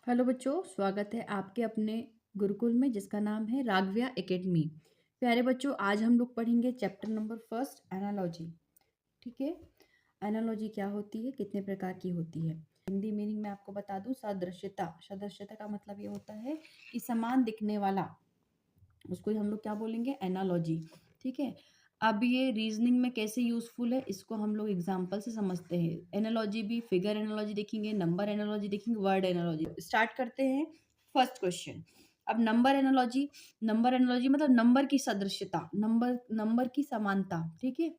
Hello बच्चों, स्वागत है आपके अपने गुरुकुल में जिसका नाम है राघव्या एकेडमी। प्यारे बच्चों, आज हम लोग पढ़ेंगे चैप्टर नंबर फर्स्ट एनालॉजी। ठीक है। एनालॉजी क्या होती है, कितने प्रकार की होती है। हिंदी मीनिंग में आपको बता दूं, सदृश्यता। सदृश्यता का मतलब ये होता है कि समान दिखने वाला, उसको हम लोग क्या बोलेंगे, एनालॉजी। ठीक है। अब ये रीजनिंग में कैसे यूजफुल है इसको हम लोग एग्जाम्पल से समझते हैं। एनालॉजी भी फिगर एनालॉजी देखेंगे, नंबर एनालॉजी देखेंगे, वर्ड एनालॉजी। स्टार्ट करते हैं फर्स्ट क्वेश्चन। अब नंबर एनालॉजी मतलब नंबर की सदृश्यता, नंबर की समानता। ठीक है।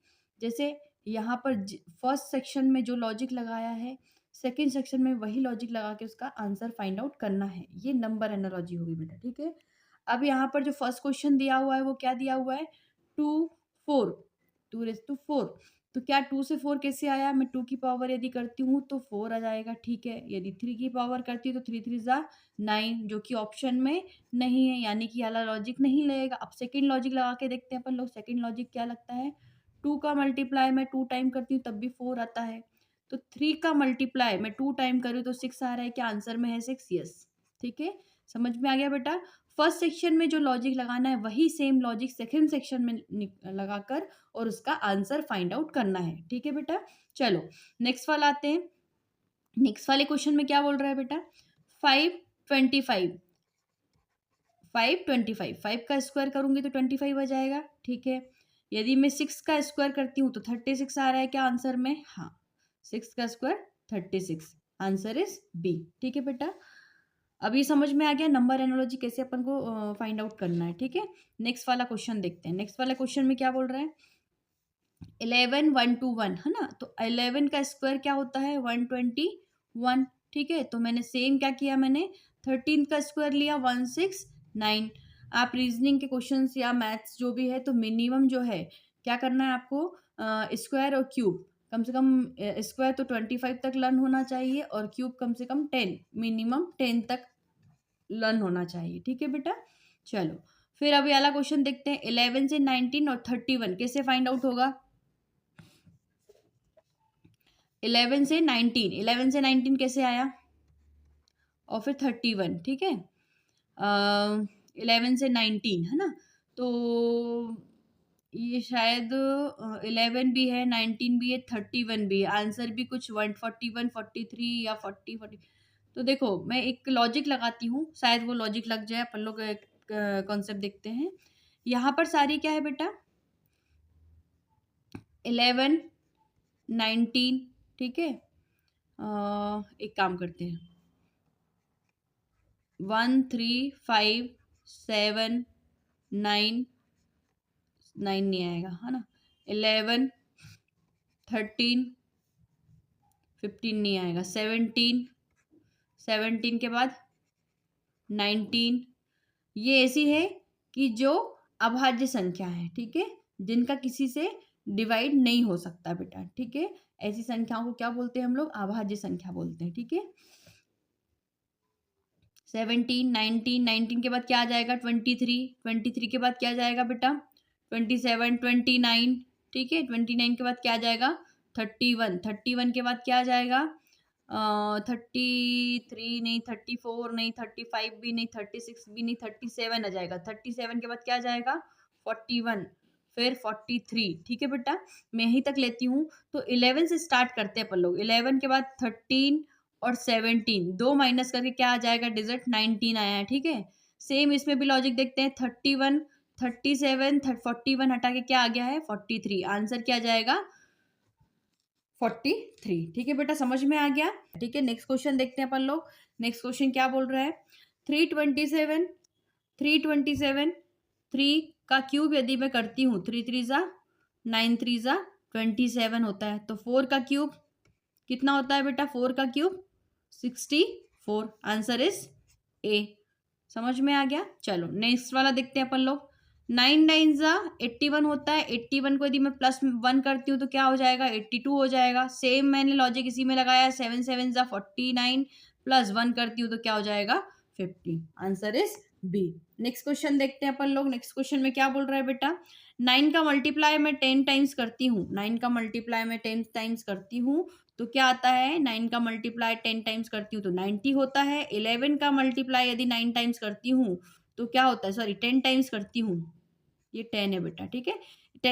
जैसे यहाँ पर फर्स्ट सेक्शन में जो लॉजिक लगाया है, सेकेंड सेक्शन में वही लॉजिक लगा के उसका आंसर फाइंड आउट करना है। ये नंबर एनालॉजी होगी बेटा। ठीक है। अब यहाँ पर जो फर्स्ट क्वेश्चन दिया हुआ है वो क्या दिया हुआ है, 2 4, 2 4। तो क्या 2 से 4 कैसे आया, मैं 2 की पावर यदि करती हूँ तो 4 आ जाएगा। ठीक है। यदि 3 की पावर करती हूँ तो 3 3 जा 9, जो कि ऑप्शन में नहीं है, यानी कि वाला लॉजिक नहीं लगेगा। अब सेकंड लॉजिक लगा के देखते हैं अपन लोग। सेकंड लॉजिक क्या लगता है, 2 का मल्टीप्लाई मैं 2 टाइम करती हूँ तब भी 4 आता है। तो 3 का मल्टीप्लाई मैं 2 टाइम करूँ तो 6 आ रहा है। क्या आंसर में है 6? यस। ठीक है। समझ में आ गया बेटा। फर्स्ट सेक्शन में जो लॉजिक लगाना है वही सेम लॉजिक सेकंड सेक्शन में लगाकर और उसका आंसर फाइंड आउट करना है। ठीक है बेटा। चलो नेक्स्ट वाला आते हैं। नेक्स्ट वाले क्वेश्चन में क्या बोल रहा है बेटा, 525। 525, 5 का स्क्वायर करूंगी तो 25 आ जाएगा। ठीक है। यदि मैं 6 का स्क्वायर करती हूँ तो 36 आ रहा है क्या आंसर में, हाँ, 6 का स्क्वायर 36। Answer is B. ठीक है बेटा। अब ये समझ में आ गया नंबर एनालॉजी कैसे अपन को फाइंड आउट करना है। ठीक है। नेक्स्ट वाला क्वेश्चन देखते हैं। नेक्स्ट वाला क्वेश्चन में क्या बोल रहा है, 11 1 2 1 है ना। तो 11 का स्क्वायर क्या होता है, 121। ठीक है। तो मैंने सेम क्या किया, मैंने 13 का स्क्वायर लिया, 169। आप रीजनिंग के क्वेश्चंस या मैथ्स जो भी है तो मिनिमम जो है क्या करना है आपको, स्क्वायर और क्यूब कम से कम, स्क्वायर तो 25 तक लर्न होना चाहिए और क्यूब कम से कम 10, मिनिमम 10 तक लर्न होना चाहिए। ठीक है बेटा। चलो फिर अभी वाला क्वेश्चन देखते हैं। 11 से 19 और 31 कैसे फाइंड आउट होगा। 11 से 19 कैसे आया, और फिर 31। ठीक है। 11 से 19 है ना। तो ये शायद 11 भी है, 19 भी है, 31 भी है। आंसर भी कुछ 141 43 या 40। तो देखो मैं एक लॉजिक लगाती हूँ, शायद वो लॉजिक लग जाए। अपन लोग एक कॉन्सेप्ट देखते हैं। यहाँ पर सारी क्या है बेटा, 11 19। ठीक है। एक काम करते हैं, 1 3 5 7 9, 9 नहीं आएगा है ना, 11 13 15 नहीं आएगा, 17, 17 के बाद 19। ये ऐसी है कि जो अभाज्य संख्या है। ठीक है। जिनका किसी से डिवाइड नहीं हो सकता बेटा। ठीक है। ऐसी संख्याओं को क्या बोलते हैं हम लोग, अभाज्य संख्या बोलते हैं। ठीक है। 17 19, 19 के बाद क्या आ जाएगा, 23, 23 के बाद क्या जाएगा बेटा, 27 29। ठीक है। 29 के बाद क्या आ जाएगा, 31, 31 के बाद क्या आ जाएगा, 33 नहीं, 34 नहीं, 35 भी नहीं, 36 भी नहीं, 37 आ जाएगा। 37 के बाद क्या आ जाएगा, 41, फिर 43। ठीक है बेटा। मैं यहीं तक लेती हूँ। तो 11 से स्टार्ट करते हैं अपन लोग। 11 के बाद 13 और 17, दो माइनस करके क्या आ जाएगा, डिजिट 19 आया है। ठीक है। सेम इसमें भी लॉजिक देखते हैं। 31 37 41 हटा के क्या आ गया है, 43। आंसर क्या जाएगा, 43। ठीक है बेटा, समझ में आ गया। ठीक है। नेक्स्ट क्वेश्चन देखते हैं अपन लोग। नेक्स्ट क्वेश्चन क्या बोल रहा है, 327, 327, 3 का क्यूब यदि मैं करती हूँ, 3 3 जा 9, 3 जा 27 होता है। तो 4 का क्यूब कितना होता है बेटा, 4 का क्यूब 64। Answer is A. समझ में आ गया। चलो नेक्स्ट वाला देखते हैं अपन लोग। 9 9 जा 81 होता है। 81 को यदि मैं +1 करती हूँ तो क्या हो जाएगा, 82 हो जाएगा। सेम मैंने लॉजिक इसी में लगाया। 7 7 जा 49, +1 करती हूँ तो क्या हो जाएगा, 50। Answer is B. Next question देखते हैं अपन लोग। नेक्स्ट क्वेश्चन में क्या बोल रहा है बेटा, 9 का मल्टीप्लाई मैं 10 टाइम्स करती हूँ, 9 का मल्टीप्लाई मैं 10 टाइम्स करती हूँ तो क्या आता है, 9 का मल्टीप्लाई 10 टाइम्स करती हूँ तो 90 होता है। 11 का मल्टीप्लाई यदि 9 टाइम्स करती हूँ तो क्या होता है, सॉरी 10 टाइम्स करती हूँ, ये 10 है बेटा, ठीक है।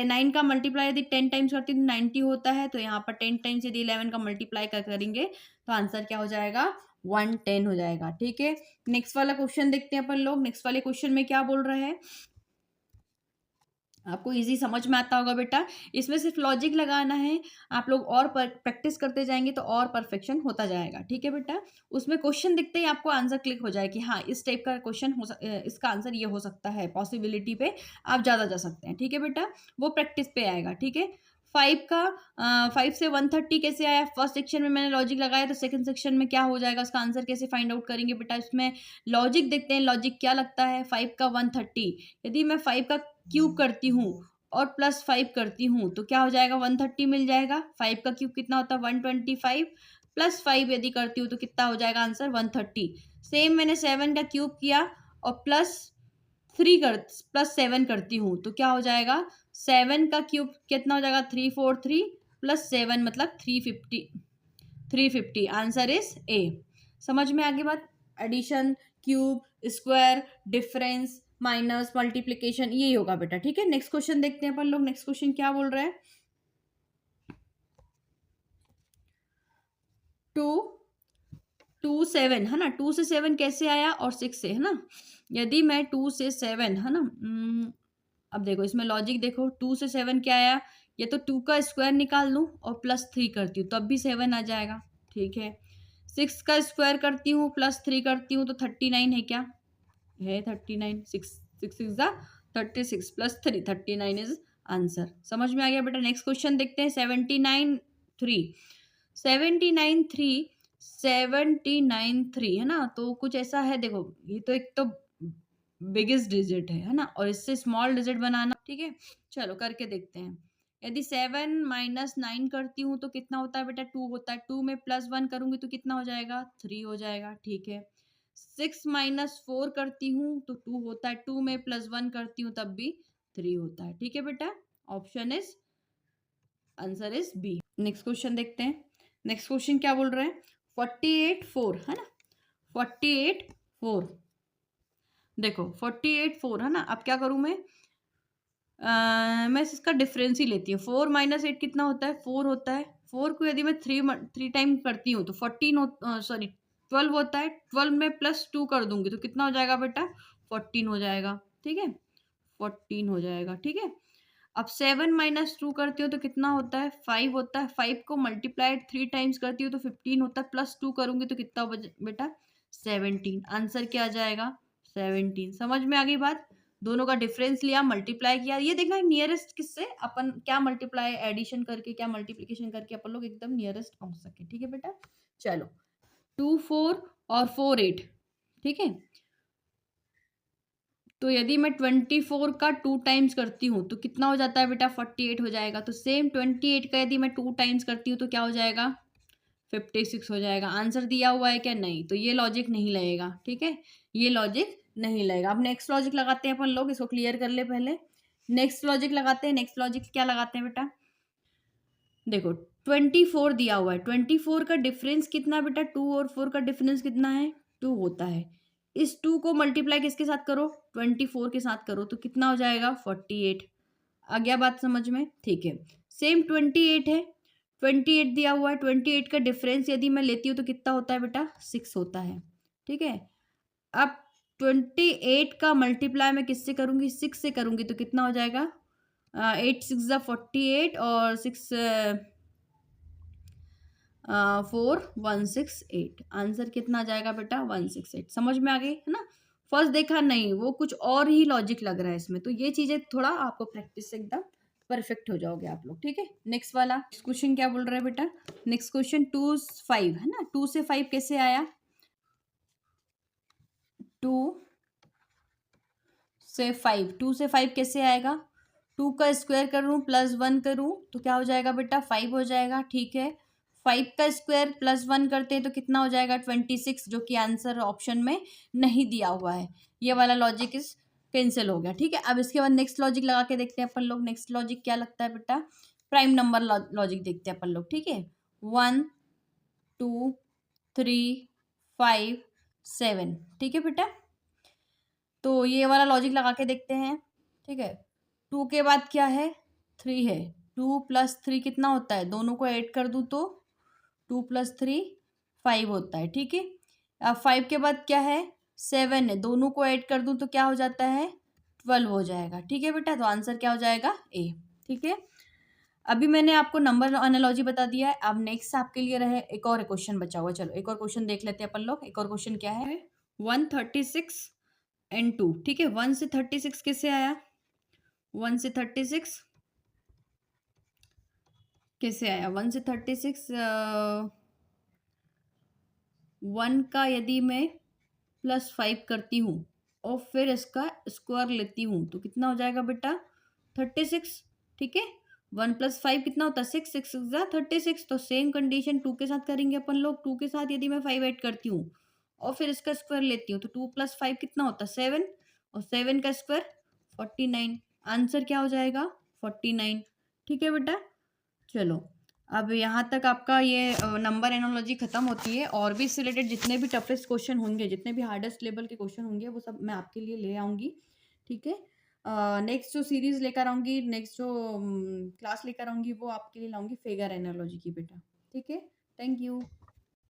9 का मल्टीप्लाई यदि 10 टाइम्स करती हूँ तो 90 होता है। तो यहाँ पर 10 टाइम्स यदि 11 का मल्टीप्लाई करेंगे तो आंसर क्या हो जाएगा, 110 हो जाएगा, ठीक है। नेक्स्ट वाला क्वेश्चन देखते हैं अपन लोग। नेक्स्ट वाले क्वेश्चन में क्या बोल रहा है, आपको इजी समझ में आता होगा बेटा। इसमें सिर्फ लॉजिक लगाना है, आप लोग और प्रैक्टिस करते जाएंगे तो और परफेक्शन होता जाएगा, ठीक है बेटा। उसमें क्वेश्चन दिखते ही आपको आंसर क्लिक हो जाए कि हाँ इस टाइप का क्वेश्चन इसका आंसर ये हो सकता है, पॉसिबिलिटी पे आप ज़्यादा जा सकते हैं, ठीक है बेटा। वो प्रैक्टिस पे आएगा, ठीक है। 5 से 130 कैसे आया, फर्स्ट सेक्शन में मैंने लॉजिक लगाया, तो सेकंड सेक्शन में क्या हो जाएगा, उसका आंसर कैसे फाइंड आउट करेंगे बेटा। इसमें लॉजिक देखते हैं, लॉजिक क्या लगता है। 5 का 130, यदि मैं 5 का क्यूब करती हूँ और +5 करती हूँ तो क्या हो जाएगा, 130 मिल जाएगा। 5 का क्यूब कितना होता है, 125, +5 यदि करती हूँ तो कितना हो जाएगा आंसर, 130। सेम मैंने 7 का क्यूब किया और +7 करती हूँ तो क्या हो जाएगा, 7 का क्यूब कितना हो जाएगा, 343 +7 मतलब 350। Answer is A. समझ में आगे बात, addition, cube, square, difference, minus, multiplication, यही होगा बेटा, ठीक है। नेक्स्ट क्वेश्चन देखते हैं अपन लोग। नेक्स्ट क्वेश्चन क्या बोल रहा है, 2 7 है ना, 2 से 7 कैसे आया और 6 से, है ना। यदि मैं 2 से 7 है ना, अब देखो इसमें लॉजिक देखो, 2 से 7 क्या आया, ये तो 2 का स्क्वायर निकाल लूँ और +3 करती हूँ तब भी 7 आ जाएगा, ठीक है। 6 का स्क्वायर करती हूँ +3 करती हूँ तो 39 है, क्या है 39, 6 × 36 +3 39 इज आंसर। समझ में आ गया बेटा। नेक्स्ट क्वेश्चन देखते हैं, 79 3 है ना। तो कुछ ऐसा है, देखो ये तो एक तो बिगेस्ट डिजिट है ना, और इससे स्मॉल डिजिट बनाना, ठीक है। चलो करके देखते हैं। यदि 7 - 9 करती हूँ तो कितना होता है बेटा, 2 होता है। 2 में +1 करूंगी तो कितना हो जाएगा, 3 हो जाएगा, ठीक है। 6 - 4 करती हूँ तो 2 होता है। 2 में +1 करती हूँ तब भी 3 होता है, ठीक है बेटा। Option is, answer is B. Next question देखते हैं। नेक्स्ट क्वेश्चन क्या बोल रहे हैं, 48 4 है ना, 48 4। देखो 48 4 है ना, अब क्या करूं मैं इसका डिफरेंस ही लेती हूँ। 4 - 8 कितना होता है, 4 होता है। 4 को यदि मैं 3 टाइम करती हूँ तो 12 होता है। 12 में +2 कर दूंगी तो कितना हो जाएगा बेटा, 14 हो जाएगा, ठीक है। 14 हो जाएगा, ठीक है। अब 7 - 2 करती हो तो कितना होता है, 5 होता है। 5 को मल्टीप्लाइड 3 टाइम्स करती हो तो 15 होता है। +2 करूंगी तो कितना बेटा, 17। आंसर क्या आ जाएगा, 17। समझ में आ गई बात। दोनों का डिफरेंस लिया, मल्टीप्लाई किया, ये देखना नियरेस्ट किससे अपन क्या मल्टीप्लाई, एडिशन करके क्या मल्टीप्लीकेशन करके अपन लोग एकदम नियरेस्ट पहुंच सके, ठीक है बेटा। चलो 2 4 और 4 8, ठीक है। तो यदि मैं 24 का 2 टाइम्स करती हूँ तो कितना हो जाता है बेटा, 48 हो जाएगा। तो सेम 28 का यदि मैं 2 टाइम्स करती हूँ तो क्या हो जाएगा, 56 हो जाएगा। आंसर दिया हुआ है क्या, नहीं, तो ये लॉजिक नहीं लगेगा, ठीक है। ये लॉजिक नहीं लगेगा। अब नेक्स्ट लॉजिक लगाते हैं अपन लोग, इसको क्लियर कर ले पहले। नेक्स्ट लॉजिक लगाते हैं। नेक्स्ट लॉजिक क्या लगाते हैं बेटा, देखो 24 दिया हुआ है। 24 का डिफरेंस कितना बेटा, 2 और 4 का डिफरेंस कितना है, 2 होता है। इस 2 को मल्टीप्लाई किसके साथ करो, 24 के साथ करो तो कितना हो जाएगा, 48। आ गया बात समझ में, ठीक है। सेम 28 है, 28 दिया हुआ है। 28 का डिफरेंस यदि मैं लेती हूँ तो कितना होता है बेटा, 6 होता है, ठीक है। अब 28 का मल्टीप्लाई मैं किससे करूँगी, 6 से करूँगी तो कितना हो जाएगा, 8 6 48 और 6 4 168। आंसर कितना आ जाएगा बेटा, 168। समझ में आ गई है ना। फर्स्ट देखा नहीं, वो कुछ और ही लॉजिक लग रहा है इसमें, तो ये चीजें थोड़ा आपको प्रैक्टिस से एकदम परफेक्ट हो जाओगे आप लोग, ठीक है। नेक्स्ट वाला क्वेश्चन क्या बोल रहा है बेटा, नेक्स्ट क्वेश्चन 2 5 है ना। 2 से 5 कैसे आया, 2 से 5 कैसे आएगा, 2 का स्क्वायर करूँ +1 करूँ तो क्या हो जाएगा बेटा, 5 हो जाएगा, ठीक है। 5 का स्क्वायर +1 करते हैं तो कितना हो जाएगा, 26, जो कि आंसर ऑप्शन में नहीं दिया हुआ है। ये वाला लॉजिक इस कैंसिल हो गया, ठीक है। अब इसके बाद नेक्स्ट लॉजिक लगा के देखते हैं अपन लोग। नेक्स्ट लॉजिक क्या लगता है बेटा, प्राइम नंबर लॉजिक देखते हैं अपन लोग, ठीक है। 1 2 3 5 7। ठीक है बेटा, तो ये वाला लॉजिक लगा के देखते हैं। ठीक है, 2 के बाद क्या है, 3 है। 2 + 3 कितना होता है, दोनों को ऐड कर दूँ तो 2 + 3 5 होता है। ठीक है, अब 5 के बाद क्या है, 7 है, दोनों को ऐड कर दूँ तो क्या हो जाता है, 12 हो जाएगा। ठीक है बेटा, तो आंसर क्या हो जाएगा, ए। ठीक है, अभी मैंने आपको नंबर एनालॉजी बता दिया है। अब नेक्स्ट आपके लिए रहे एक और क्वेश्चन बचा हुआ है। चलो एक और क्वेश्चन देख लेते हैं अपन लोग। एक और क्वेश्चन क्या है, 136 एंड 2। ठीक है, 1 से 36 कैसे आया, 1 से 36 कैसे आया, 1 से 36 1 का यदि मैं +5 करती हूँ और फिर इसका स्क्वायर लेती हूँ तो कितना हो जाएगा बेटा, 36। ठीक है, 1 + 5 कितना होता है, 6, 6 × 36। तो सेम कंडीशन 2 के साथ करेंगे अपन लोग। 2 के साथ यदि मैं 5 ऐड करती हूँ और फिर इसका स्क्वायर लेती हूँ तो 2 + 5 कितना होता है, 7, और 7 का स्क्वायर 49। आंसर क्या हो जाएगा, 49। ठीक है बेटा, चलो अब यहाँ तक आपका ये नंबर एनोलॉजी खत्म होती है। और भी इससे रिलेटेड जितने भी टफेस्ट क्वेश्चन होंगे, जितने भी हार्डेस्ट लेवल के क्वेश्चन होंगे, वो सब मैं आपके लिए ले आऊँगी। ठीक है, नेक्स्ट जो सीरीज लेकर आऊँगी, नेक्स्ट जो क्लास लेकर आऊँगी, वो आपके लिए लाऊंगी फिगर एनोलॉजी की बेटा। ठीक है, थैंक यू।